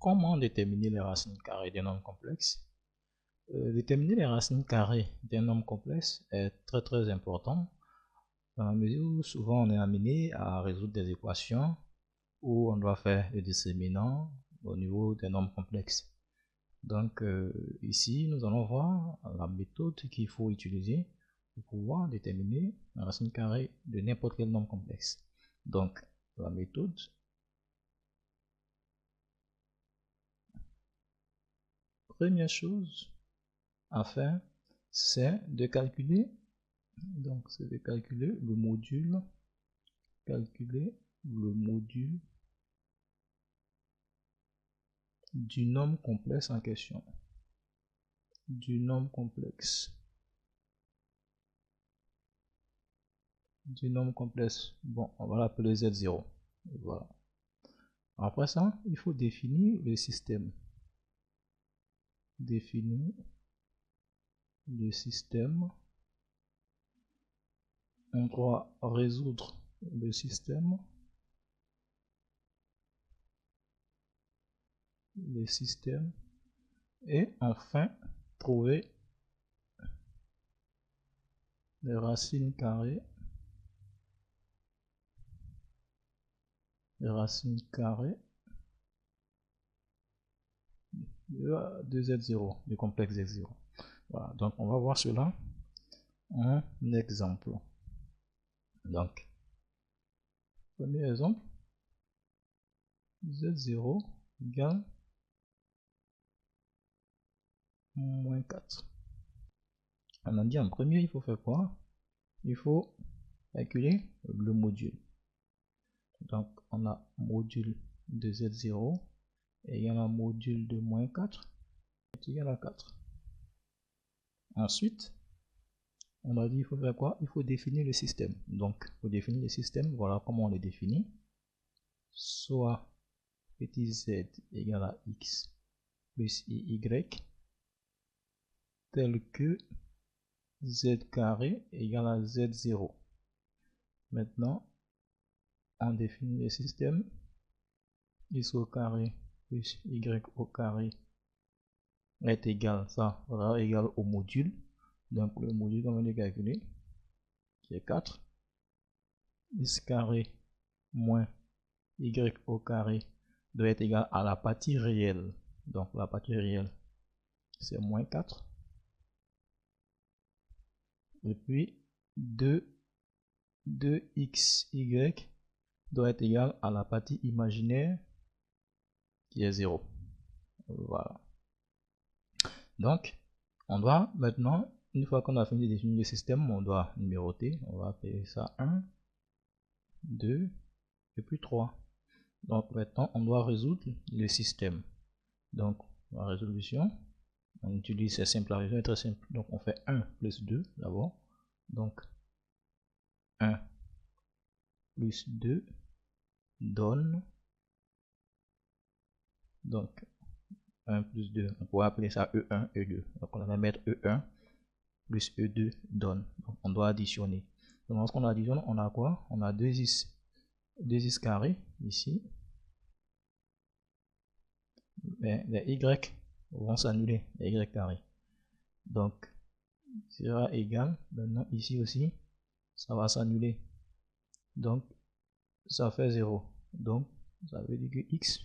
comment déterminer les racines carrées d'un nombre complexe? Déterminer les racines carrées d'un nombre complexe est très important dans la mesure où souvent on est amené à résoudre des équations où on doit faire le discriminant au niveau des nombres complexes. Donc ici nous allons voir la méthode qu'il faut utiliser pour pouvoir déterminer la racine carrée de n'importe quel nombre complexe. Donc la méthode, première chose à faire, c'est de calculer, le module, du nombre complexe en question, bon, on va l'appeler Z0, voilà. Après ça, il faut définir le système, on doit résoudre le système, et enfin trouver les racines carrées de Z0, du complexe Z0. Voilà, donc on va voir cela en exemple. Donc, premier exemple, Z0 égale moins 4. On a dit en premier, il faut faire quoi? Il faut calculer le module. Donc, on a module de Z0 égale à module de moins 4 est égal à 4. Ensuite, on a dit il faut faire quoi? Il faut définir le système. Donc, pour définir le système, voilà comment on le définit. Soit petit z égale à x plus iy tel que z carré égale à z0. Maintenant, on définit le système. X au carré plus y au carré est égal, ça sera égal au module. Donc le module qu'on vient de calculer, qui est 4, x carré moins y au carré doit être égal à la partie réelle. Donc la partie réelle, c'est moins 4. Et puis 2xy doit être égal à la partie imaginaire qui est 0. Voilà. Donc, on doit maintenant, une fois qu'on a fini de définir le système, on doit numéroter. On va appeler ça 1, 2 et puis 3. Donc maintenant, on doit résoudre le système. Donc, la résolution, on utilise ces simples, la résolution est très simple. Donc, on fait 1 plus 2 d'abord. Donc, 1 plus 2 donne, donc 1 plus 2, on pourrait appeler ça E1, E2. Donc, on va mettre E1 plus E2 donne. Donc, on doit additionner. Donc, lorsqu'on additionne, on a quoi? On a 2x carré ici. Mais les y vont s'annuler, les y carré. Donc, sera égal, maintenant ici aussi, ça va s'annuler. Donc, ça fait 0. Donc, ça veut dire que x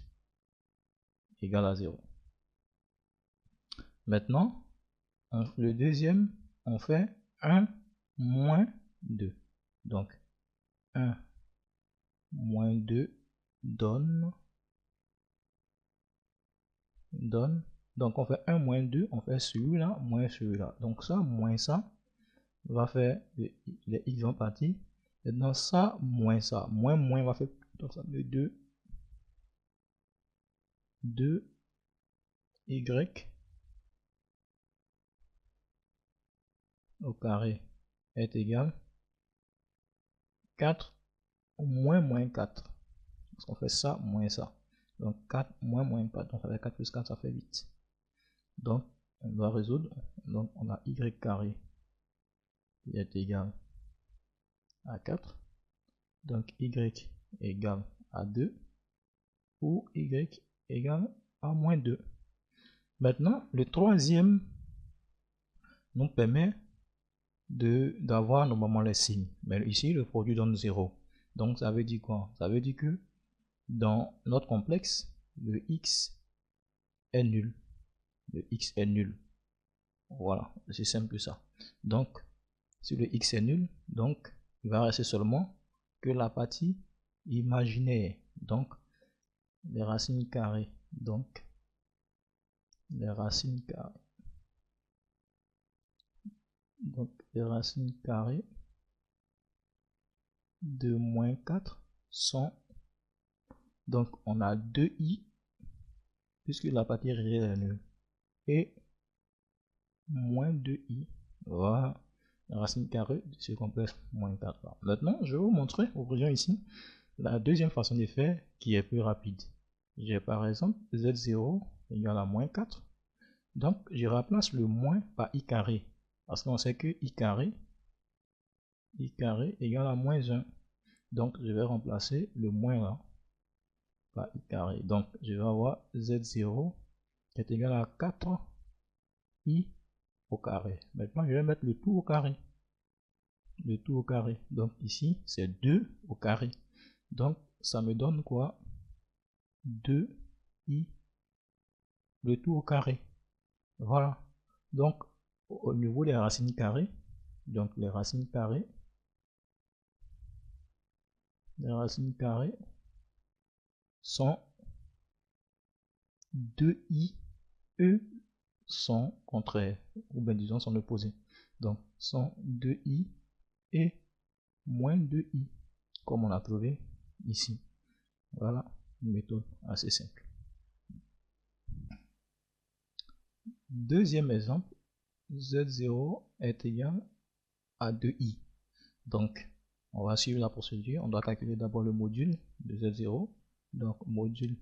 égale à 0. Maintenant, le deuxième, on fait 1 moins 2. Donc, 1 moins 2 donne. Donc, on fait 1 moins 2, on fait celui-là moins celui-là. Donc, ça moins ça va faire les x vont partir. Maintenant, ça moins ça. Moins va faire donc ça fait 2 y au carré est égal 4 moins 4. Parce qu'on fait ça moins ça. Donc 4 moins 4. Donc ça fait 4 plus 4, ça fait 8. Donc on doit résoudre. Donc on a y carré qui est égal à 4. Donc y égale à 2 ou y égale à moins 2. Maintenant, le troisième nous permet d'avoir normalement les signes. Mais ici, le produit donne 0. Donc, ça veut dire quoi? Ça veut dire que dans notre complexe, le x est nul. Le x est nul. Voilà, c'est simple que ça. Donc, si le x est nul, donc il va rester seulement que la partie imaginaire. Donc, les racines carrées. Donc, les racines carrées. Donc, les racines carrées de moins 4 sont... Donc, on a 2i, puisque la partie réelle est nulle. Et moins 2i. Voilà, la racine carrée de ce complexe moins 4. Maintenant, je vais vous montrer, ouvrons ici, la deuxième façon de faire qui est plus rapide. J'ai par exemple z0 égale à moins 4. Donc, je remplace le moins par i carré. Parce qu'on sait que i carré égale à moins 1. Donc, je vais remplacer le moins là par i carré. Donc, je vais avoir z0 qui est égal à 4i au carré. Maintenant, je vais mettre le tout au carré. Le tout au carré. Donc, ici, c'est 2 au carré. Donc, ça me donne quoi? 2i, le tout au carré. Voilà. Donc, au niveau des racines carrées, donc les racines carrées sont 2i, eux sont contraires, ou bien disons sont opposés. Donc, sont 2i et moins 2i, comme on a trouvé ici. Voilà, une méthode assez simple. Deuxième exemple, z0 est égal à 2i. Donc, on va suivre la procédure. On doit calculer d'abord le module de z0. Donc, module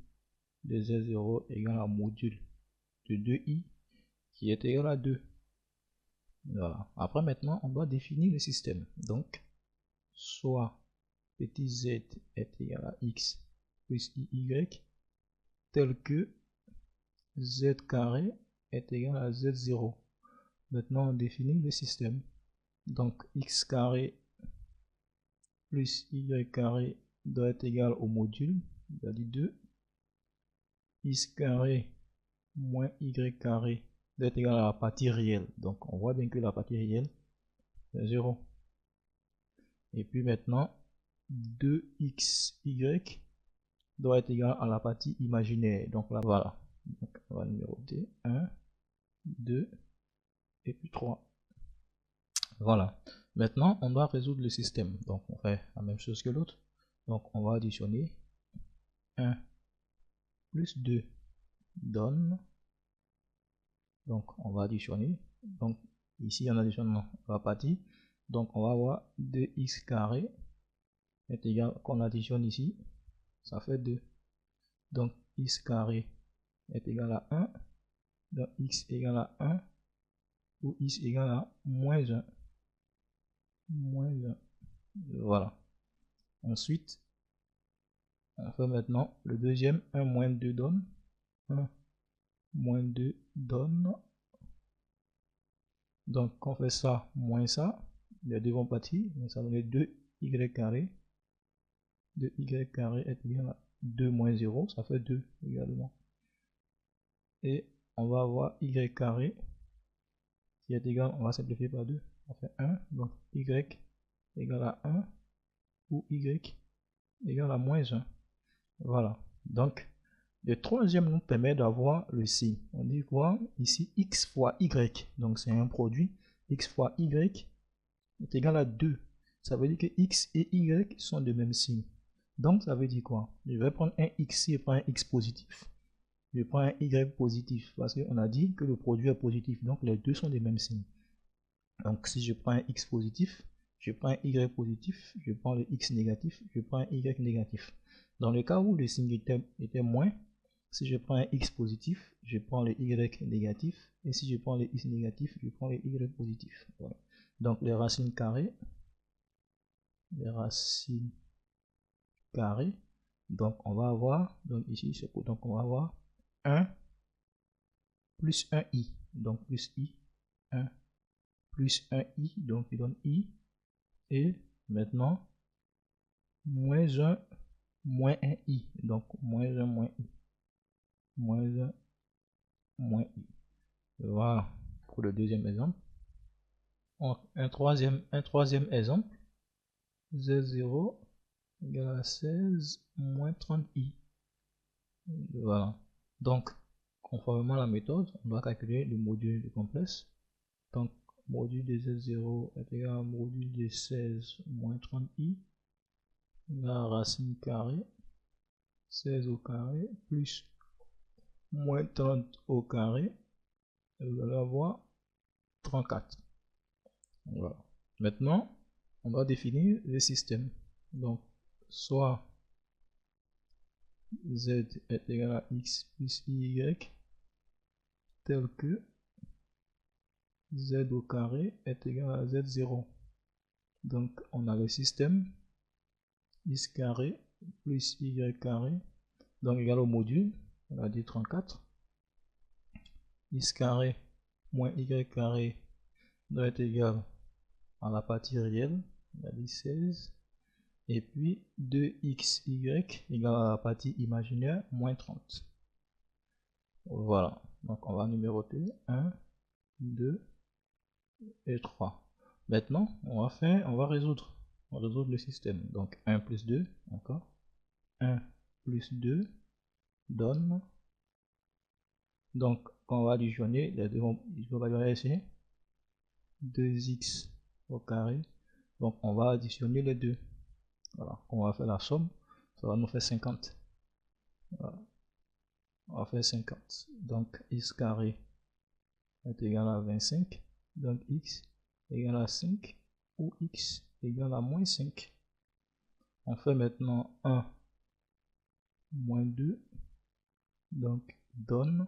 de z0 égale à module de 2i qui est égal à 2. Voilà. Après, maintenant, on doit définir le système. Donc, soit petit z est égal à x plus iy tel que z carré est égal à z0. Maintenant, on définit le système. Donc, x carré plus y carré doit être égal au module, c'est-à-dire 2. X carré moins y carré doit être égal à la partie réelle. Donc, on voit bien que la partie réelle est 0. Et puis maintenant, 2xy doit être égal à la partie imaginaire. Donc là, voilà. Donc, on va numéroter 1, 2 et puis 3. Voilà. Maintenant, on doit résoudre le système. Donc, on fait la même chose que l'autre. Donc, on va additionner 1 plus 2 donne. Donc, on va additionner. Donc, ici, on additionne la partie. Donc, on va avoir 2x carré est égal, qu'on additionne ici, ça fait 2. Donc, x carré est égal à 1. Donc, x égale à 1 ou x égale à moins 1. Moins 1. Voilà. Ensuite, on fait maintenant le deuxième. 1 moins 2 donne 1 moins 2 donne. Donc, on fait ça moins ça. Les deux vont partir. Ça donne 2y carré. 2y carré est égal à 2 moins 0. Ça fait 2 également. Et on va avoir y carré qui est égal, on va simplifier par 2. On fait 1. Donc, y égale à 1 ou y égale à moins 1. Voilà. Donc, le troisième nous permet d'avoir le signe. On dit quoi? Ici, x fois y. Donc, c'est un produit. X fois y est égal à 2. Ça veut dire que x et y sont de même signe. Donc, ça veut dire quoi? Je vais prendre un x et prendre un x positif. Je prends un y positif parce qu'on a dit que le produit est positif. Donc, les deux sont des mêmes signes. Donc, si je prends un x positif, je prends un y positif, je prends le x négatif, je prends un y négatif. Dans le cas où le signe était moins, si je prends un x positif, je prends le y négatif, et si je prends le x négatif, je prends le y positif. Voilà. Donc, les racines carrées, donc on va avoir, donc ici, donc on va avoir 1 plus 1i, donc plus i, 1 plus 1i, donc il donne i, et maintenant moins 1 moins 1i, donc moins 1 moins i, moins 1 moins i. Voilà pour le deuxième exemple. Un troisième exemple, z0 égale à 16 moins 30i. Voilà. Donc, conformément à la méthode, on doit calculer le module du complexe. Donc, module de z0 est égal à module de 16 moins 30i, la racine carrée, 16 au carré, plus moins 30 au carré, et vous allez avoir 34. Voilà. Maintenant, on va définir le système. Donc, soit z est égal à x plus y, tel que z au carré est égal à z0. Donc, on a le système x carré plus y carré, donc égal au module, on a dit 34. X carré moins y carré doit être égal à la partie réelle, on a dit 16. Et puis 2xy égale à la partie imaginaire, moins 30. Voilà, donc on va numéroter 1, 2 et 3. Maintenant, on va résoudre le système. Donc 1 plus 2, encore. 1 plus 2 donne. Donc, quand on va additionner, les deux vont ici. 2x au carré. Donc, on va additionner les deux. Voilà, on va faire la somme, ça va nous faire 50. Voilà. On va faire 50. Donc x carré est égal à 25. Donc x égale à 5 ou x égale à moins 5. On fait maintenant 1 moins 2. Donc donne.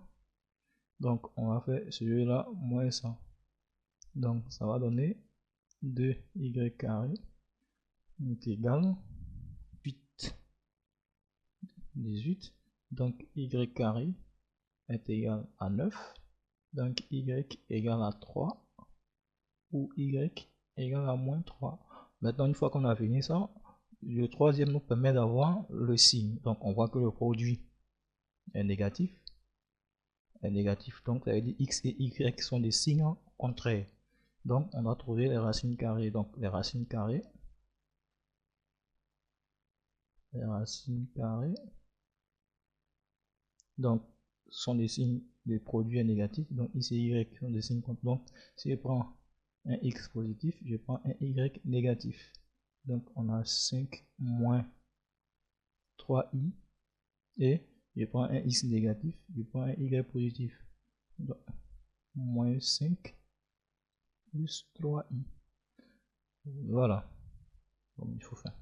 Donc on va faire celui-là moins 100. Donc ça va donner 2y carré est égal 18. Donc y carré est égal à 9. Donc y égale à 3 ou y égale à moins 3. Maintenant, une fois qu'on a fini ça, le troisième nous permet d'avoir le signe. Donc on voit que le produit est négatif. Donc ça veut dire x et y sont des signes contraires. Donc on doit trouver les racines carrées. Donc les racines carrées donc sont des signes de produits négatifs. Donc x et y sont des signes contraires. Donc si je prends un x positif, je prends un y négatif. Donc on a 5 moins 3i et je prends un x négatif, je prends un y positif. Donc moins 5 plus 3i. Voilà comme il faut faire.